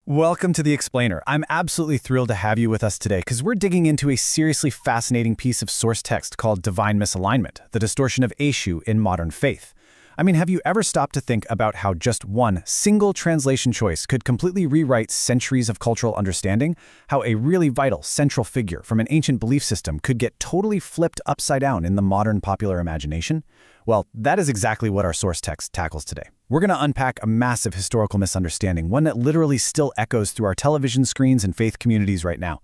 Welcome to The Explainer. I'm absolutely thrilled to have you with us today because we're digging into a seriously fascinating piece of source text called Divine Misalignment, the distortion of Eshu in modern faith. I mean, have you ever stopped to think about how just one single translation choice could completely rewrite centuries of cultural understanding? How a really vital, central figure from an ancient belief system could get totally flipped upside down in the modern popular imagination? Well, that is exactly what our source text tackles today. We're going to unpack a massive historical misunderstanding, one that literally still echoes through our television screens and faith communities right now.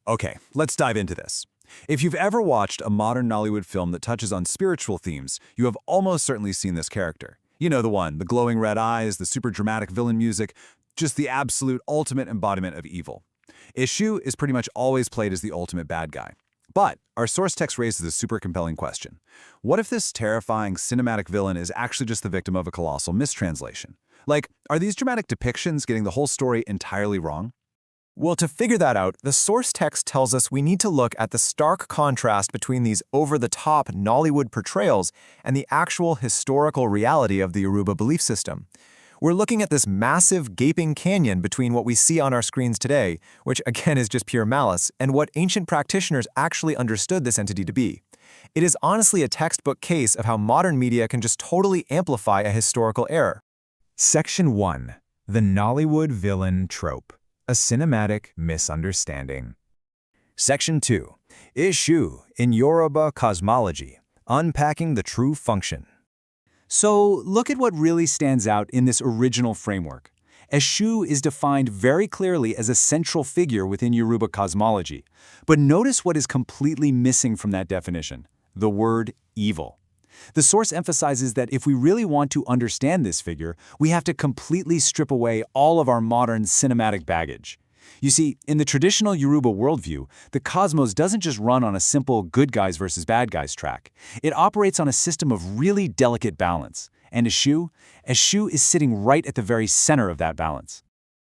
Okay, let's dive into this. If you've ever watched a modern Nollywood film that touches on spiritual themes, you have almost certainly seen this character. You know the one, the glowing red eyes, the super dramatic villain music, just the absolute ultimate embodiment of evil. Eshu is pretty much always played as the ultimate bad guy. But our source text raises a super compelling question. What if this terrifying cinematic villain is actually just the victim of a colossal mistranslation? Like, are these dramatic depictions getting the whole story entirely wrong? Well, to figure that out, the source text tells us we need to look at the stark contrast between these over-the-top Nollywood portrayals and the actual historical reality of the Yoruba belief system. We're looking at this massive, gaping canyon between what we see on our screens today, which again is just pure malice, and what ancient practitioners actually understood this entity to be. It is honestly a textbook case of how modern media can just totally amplify a historical error. Section 1. The Nollywood Villain Trope. A Cinematic Misunderstanding. Section 2. Eshu in Yoruba Cosmology. Unpacking the True Function. So look at what really stands out in this original framework. Eshu is defined very clearly as a central figure within Yoruba cosmology. But notice what is completely missing from that definition: the word evil. The source emphasizes that if we really want to understand this figure, we have to completely strip away all of our modern cinematic baggage. You see, in the traditional Yoruba worldview, the cosmos doesn't just run on a simple good guys versus bad guys track. It operates on a system of really delicate balance. And Eshu is sitting right at the very center of that balance.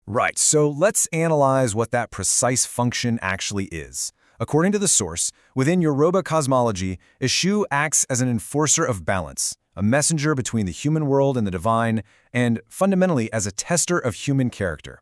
Right, so let's analyze what that precise function actually is. According to the source, within Yoruba cosmology, Eshu acts as an enforcer of balance, a messenger between the human world and the divine, and fundamentally as a tester of human character.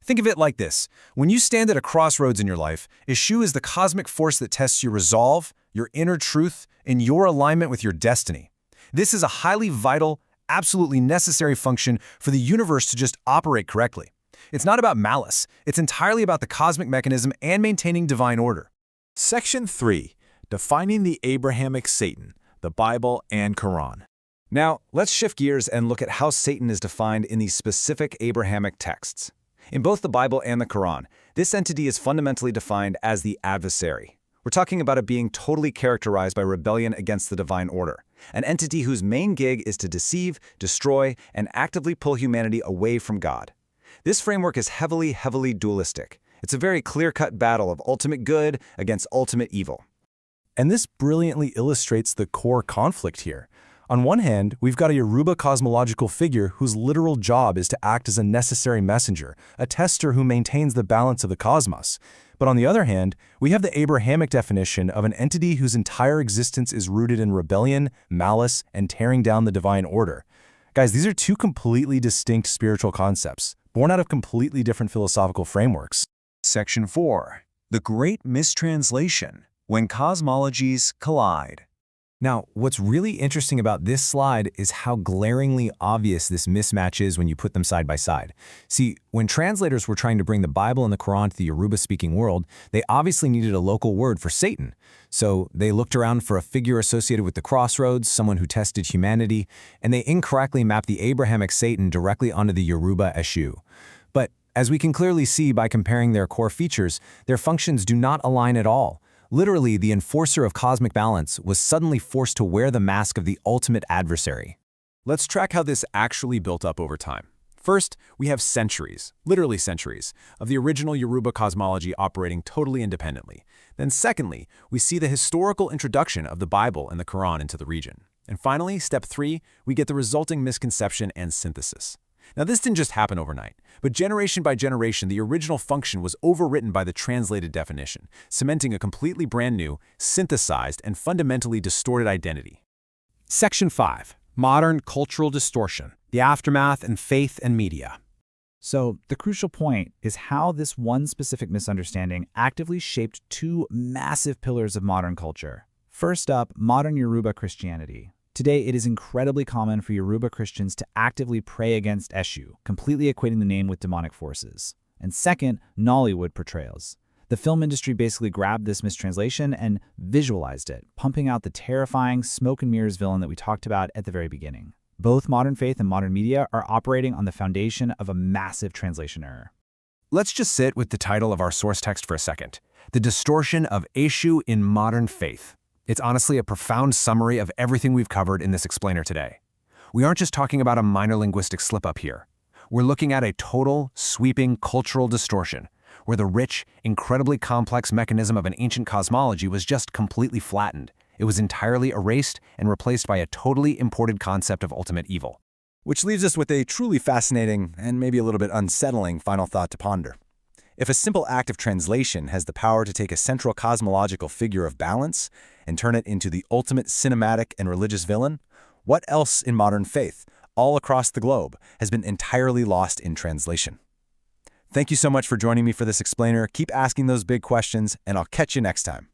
Think of it like this. When you stand at a crossroads in your life, Eshu is the cosmic force that tests your resolve, your inner truth, and your alignment with your destiny. This is a highly vital, absolutely necessary function for the universe to just operate correctly. It's not about malice. It's entirely about the cosmic mechanism and maintaining divine order. Section 3. Defining the Abrahamic Satan, the Bible and Quran. Now, let's shift gears and look at how Satan is defined in these specific Abrahamic texts. In both the Bible and the Quran, this entity is fundamentally defined as the adversary. We're talking about a being totally characterized by rebellion against the divine order, an entity whose main gig is to deceive, destroy, and actively pull humanity away from God. This framework is heavily dualistic. It's a very clear-cut battle of ultimate good against ultimate evil. And this brilliantly illustrates the core conflict here. On one hand, we've got a Yoruba cosmological figure whose literal job is to act as a necessary messenger, a tester who maintains the balance of the cosmos. But on the other hand, we have the Abrahamic definition of an entity whose entire existence is rooted in rebellion, malice, and tearing down the divine order. Guys, these are two completely distinct spiritual concepts, born out of completely different philosophical frameworks. Section 4. The Great Mistranslation, when cosmologies collide. Now, what's really interesting about this slide is how glaringly obvious this mismatch is when you put them side by side. See, when translators were trying to bring the Bible and the Quran to the Yoruba-speaking world, they obviously needed a local word for Satan. So they looked around for a figure associated with the crossroads, someone who tested humanity, and they incorrectly mapped the Abrahamic Satan directly onto the Yoruba Eshu. But as we can clearly see by comparing their core features, their functions do not align at all. Literally, the enforcer of cosmic balance was suddenly forced to wear the mask of the ultimate adversary. Let's track how this actually built up over time. First, we have centuries, literally centuries, of the original Yoruba cosmology operating totally independently. Then secondly, we see the historical introduction of the Bible and the Quran into the region. And finally, step 3, we get the resulting misconception and synthesis. Now, this didn't just happen overnight, but generation by generation, the original function was overwritten by the translated definition, cementing a completely brand new, synthesized, and fundamentally distorted identity. Section 5. Modern Cultural Distortion, the Aftermath in Faith and Media. So the crucial point is how this one specific misunderstanding actively shaped two massive pillars of modern culture. First up, modern Yoruba Christianity. Today, it is incredibly common for Yoruba Christians to actively pray against Eshu, completely equating the name with demonic forces. And second, Nollywood portrayals. The film industry basically grabbed this mistranslation and visualized it, pumping out the terrifying smoke and mirrors villain that we talked about at the very beginning. Both modern faith and modern media are operating on the foundation of a massive translation error. Let's just sit with the title of our source text for a second. The Distortion of Yoruba in Modern Faith. It's honestly a profound summary of everything we've covered in this explainer today. We aren't just talking about a minor linguistic slip-up here. We're looking at a total, sweeping cultural distortion, where the rich, incredibly complex mechanism of an ancient cosmology was just completely flattened. It was entirely erased and replaced by a totally imported concept of ultimate evil. Which leaves us with a truly fascinating and maybe a little bit unsettling final thought to ponder. If a simple act of translation has the power to take a central cosmological figure of balance and turn it into the ultimate cinematic and religious villain, what else in modern faith, all across the globe, has been entirely lost in translation? Thank you so much for joining me for this explainer. Keep asking those big questions, and I'll catch you next time.